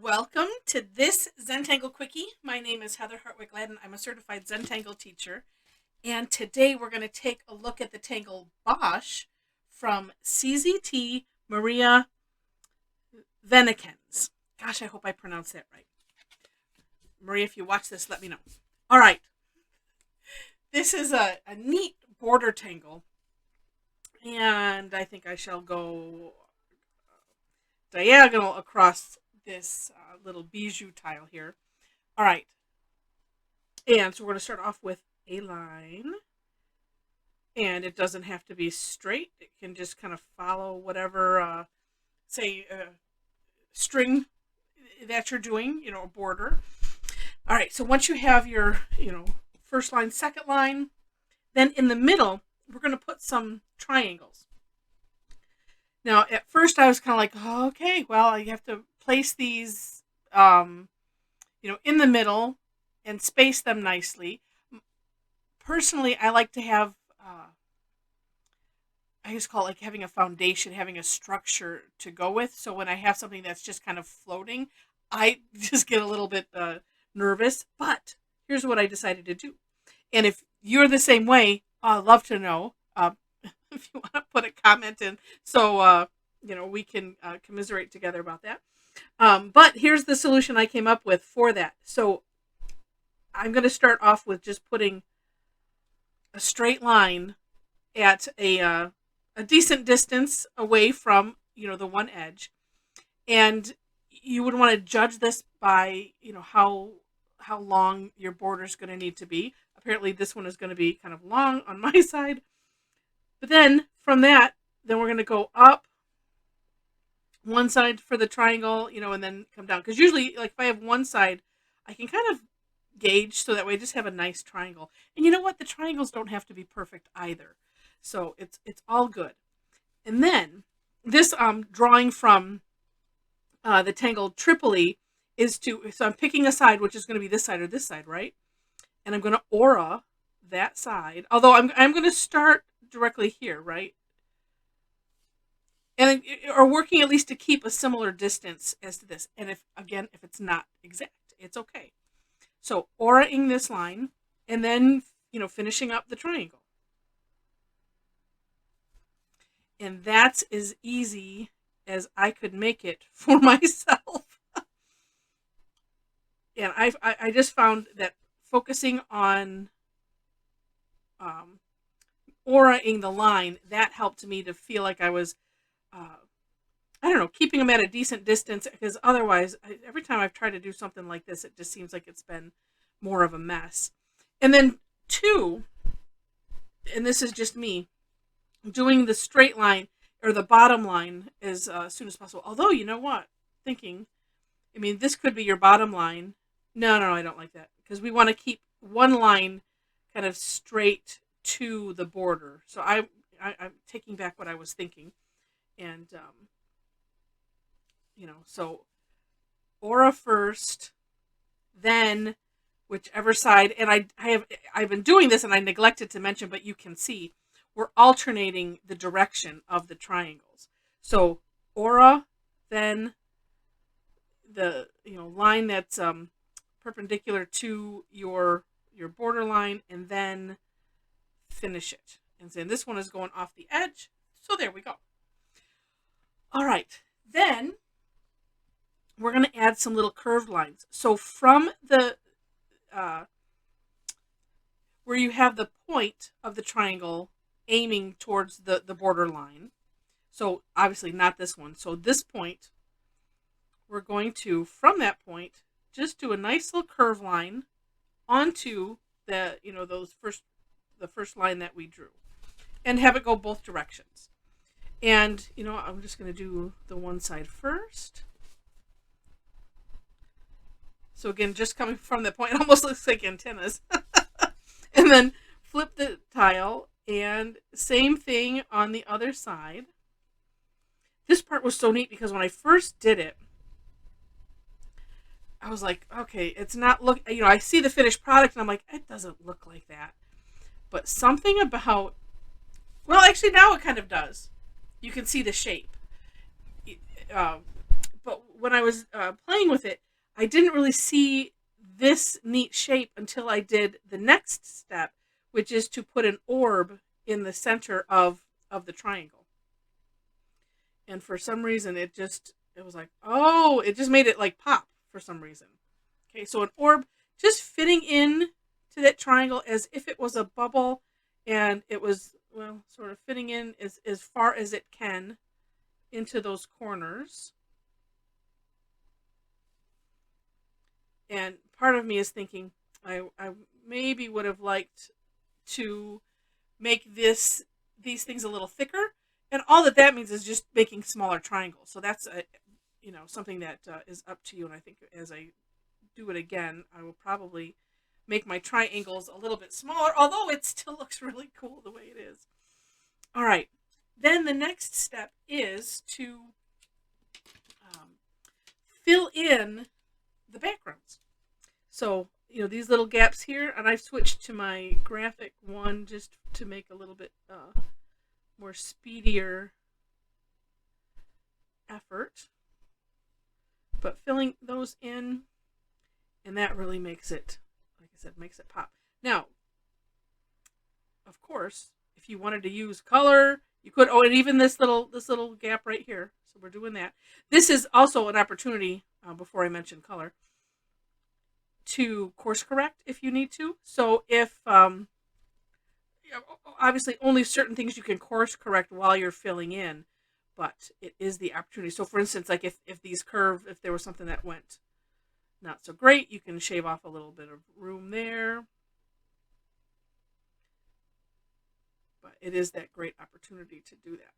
Welcome to this Zentangle Quickie. My name is Heather Hartwick Gladden. I'm a certified Zentangle teacher. And today we're going to take a look at the Tangle Bosch from CZT Maria Vennekens. Gosh, I hope I pronounced that right. Maria, if you watch this, let me know. All right. This is a neat border tangle. And I think I shall go diagonal across this little bijou tile here. All right. And so we're going to start off with a line. And it doesn't have to be straight. It can just kind of follow whatever, string that you're doing, a border. All right. So once you have your, first line, second line, then in the middle, we're going to put some triangles. Now, at first I was kind of like, oh, okay, well, I have to place these, in the middle and space them nicely. Personally, I like to have, I just call it like having a foundation, having a structure to go with. So when I have something that's just kind of floating, I just get a little bit nervous. But here's what I decided to do. And if you're the same way, I'd love to know. If you want to put a comment in, so we can commiserate together about that. But here's the solution I came up with for that. So I'm going to start off with just putting a straight line at a decent distance away from the one edge, and you would want to judge this by how long your border is going to need to be. Apparently, this one is going to be kind of long on my side. But then from that, then we're going to go up one side for the triangle, and then come down. Because usually, like if I have one side, I can kind of gauge so that way I just have a nice triangle. And you know what? The triangles don't have to be perfect either. So it's all good. And then this drawing from the Tangle Tripoli is so I'm picking a side, which is going to be this side or this side, right? And I'm going to aura that side. Although I'm going to start directly here, right? And or working at least to keep a similar distance as to this. And if it's not exact, it's okay. So auraing this line and then, finishing up the triangle. And that's as easy as I could make it for myself. And I just found that focusing on auraing the line, that helped me to feel like I was, keeping them at a decent distance, because otherwise, every time I've tried to do something like this, it just seems like it's been more of a mess. And then two, and this is just me, doing the straight line or the bottom line as soon as possible. Although, you know what? This could be your bottom line. No, I don't like that, because we want to keep one line kind of straight to the border. So I'm taking back what I was thinking, and so aura first, then whichever side. And I've been doing this, and I neglected to mention, but you can see we're alternating the direction of the triangles. So aura, then the line that's perpendicular to your border line, and then finish it. And then this one is going off the edge. So there we go. All right. Then we're going to add some little curved lines. So from the where you have the point of the triangle aiming towards the border line. So obviously not this one. So this point, we're going to, from that point, just do a nice little curve line onto the the first line that we drew, and have it go both directions. And I'm just going to do the one side first. So again, just coming from that point, it almost looks like antennas. And then flip the tile, and same thing on the other side. This part was so neat because when I first did it, I was like, okay, it's not I see the finished product and I'm like, it doesn't look like that. But something about, well, actually now it kind of does. You can see the shape. but when I was playing with it, I didn't really see this neat shape until I did the next step, which is to put an orb in the center of the triangle. And for some reason, it was like, oh, it just made it like pop for some reason. Okay, so an orb just fitting in to that triangle as if it was a bubble, and it was, well, sort of fitting in as far as it can into those corners. And part of me is thinking I maybe would have liked to make these things a little thicker, and all that means is just making smaller triangles. So that's something that is up to you. And I think as I do it again, I will probably make my triangles a little bit smaller, although it still looks really cool the way it is. All right, then the next step is to fill in the backgrounds. So, these little gaps here, and I've switched to my graphic one just to make a little bit more speedier effort. But filling those in, and that really makes it, like I said, makes it pop. Now, of course, if you wanted to use color, you could. Oh, and even this little gap right here. So we're doing that. This is also an opportunity, before I mention color, to course correct if you need to. So if obviously only certain things you can course correct while you're filling in, but it is the opportunity. So for instance, like if these curve, if there was something that went not so great, you can shave off a little bit of room there. But it is that great opportunity to do that.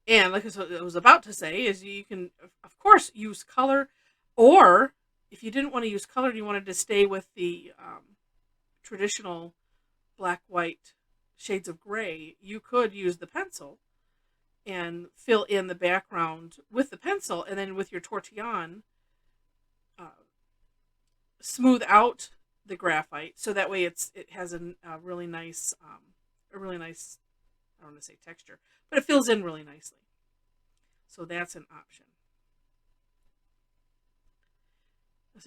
And like I was about to say, is you can, of course, use color, or if you didn't want to use color and you wanted to stay with the traditional black, white shades of gray, you could use the pencil and fill in the background with the pencil, and then with your tortillon, smooth out the graphite so that way it has a really nice, I don't want to say texture, but it fills in really nicely. So that's an option.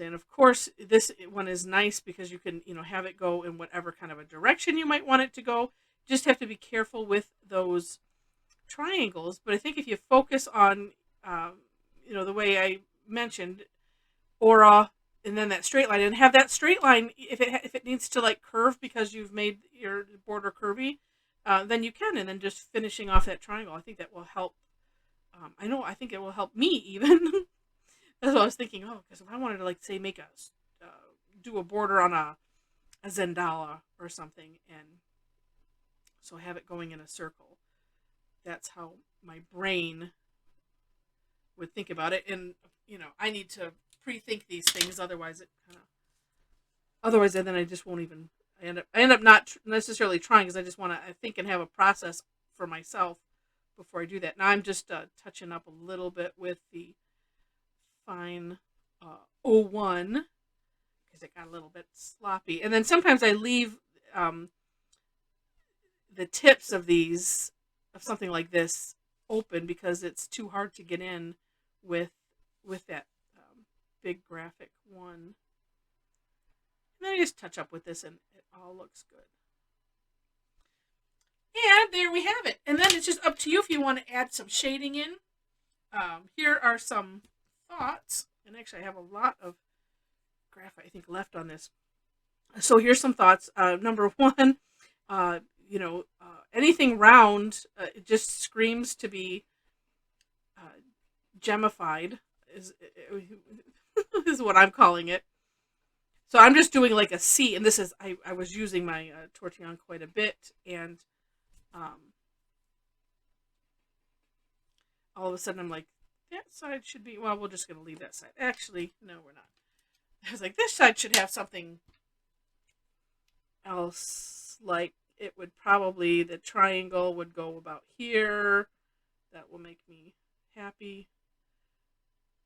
And of course, this one is nice because you can, have it go in whatever kind of a direction you might want it to go. Just have to be careful with those triangles. But I think if you focus on, the way I mentioned, aura, and then that straight line, and have that straight line, if it needs to like curve because you've made your border curvy, then you can, and then just finishing off that triangle. I think that will help. I think it will help me even. That's what I was thinking. Oh, because if I wanted to, like, say, make do a border on a Zendala or something, and so have it going in a circle. That's how my brain would think about it, and I need to pre-think these things. Otherwise, then I just won't even. I end up not necessarily trying because I just want to think and have a process for myself before I do that. Now I'm just touching up a little bit with the fine 01 because it got a little bit sloppy, and then sometimes I leave the tips of something like this open because it's too hard to get in with that big graphic one. And then I just touch up with this and it all looks good. And there we have it. And then it's just up to you if you want to add some shading in. Here are some thoughts, and actually I have a lot of graphite I think left on this. So here's some thoughts. Number one, anything round it just screams to be gemified is what I'm calling it. So I'm just doing like a C, and this is I was using my tortillon quite a bit, and all of a sudden I'm like, that side should be, well, we're just going to leave that side. Actually, no, we're not. I was like, this side should have something else, like it would probably, the triangle would go about here. That will make me happy.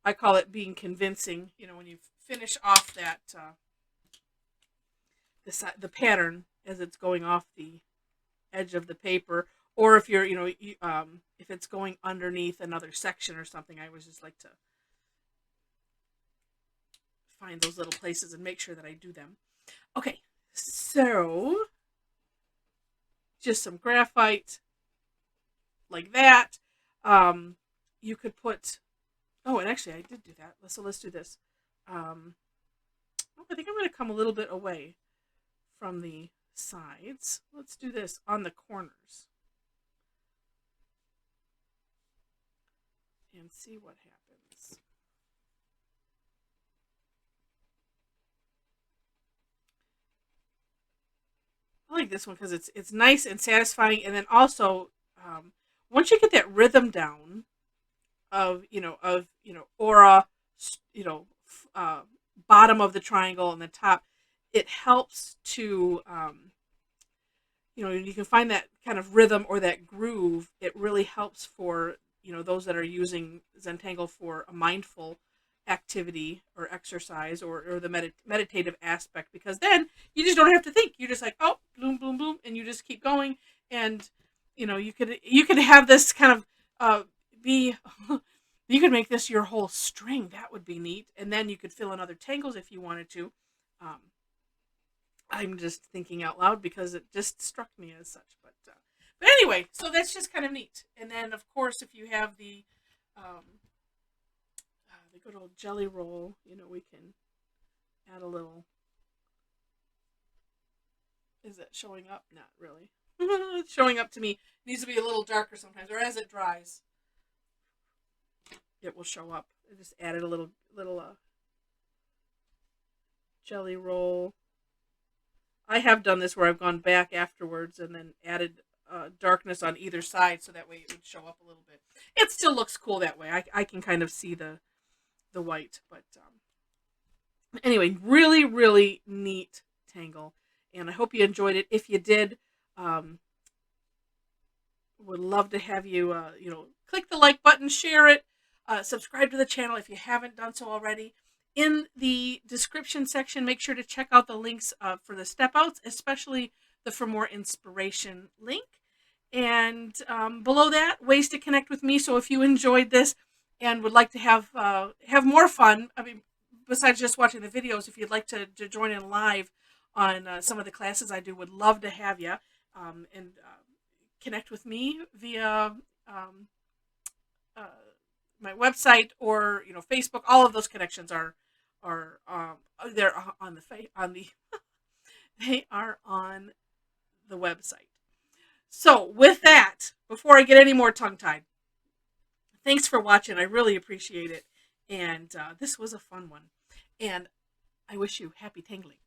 I call it being convincing, when you finish off that, the pattern as it's going off the edge of the paper, or if you're, if it's going underneath another section or something, I always just like to find those little places and make sure that I do them. Okay, so just some graphite like that. You could put, oh, and actually I did do that. So let's do this. I think I'm going to come a little bit away from the sides. Let's do this on the corners and see what happens. I like this one because it's nice and satisfying, and then also once you get that rhythm down of aura, bottom of the triangle and the top, it helps to you can find that kind of rhythm or that groove. It really helps for those that are using Zentangle for a mindful activity or exercise or the meditative aspect, because then you just don't have to think. You're just like, oh, boom, boom, boom, and you just keep going. And you could have this kind of be you could make this your whole string. That would be neat. And then you could fill in other tangles if you wanted to. I'm just thinking out loud because it just struck me as such. But anyway, so that's just kind of neat. And then, of course, if you have the good old jelly roll, we can add a little. Is it showing up? Not really. It's showing up to me. It needs to be a little darker sometimes, or as it dries, it will show up. I just added a little jelly roll. I have done this where I've gone back afterwards and then added darkness on either side, so that way it would show up a little bit. It still looks cool that way. I can kind of see the white, but anyway, really, really neat tangle, and I hope you enjoyed it. If you did, would love to have you click the like button, share it, subscribe to the channel if you haven't done so already. In the description section, make sure to check out the links for the step outs, especially the For More Inspiration link. And below that, ways to connect with me. So if you enjoyed this and would like to have more fun, I mean, besides just watching the videos, if you'd like to join in live on some of the classes I do, would love to have you. And connect with me via my website or Facebook. All of those connections are they're on the they are on the website. So with that, before I get any more tongue-tied, thanks for watching. I really appreciate it, and this was a fun one, and I wish you happy tangling.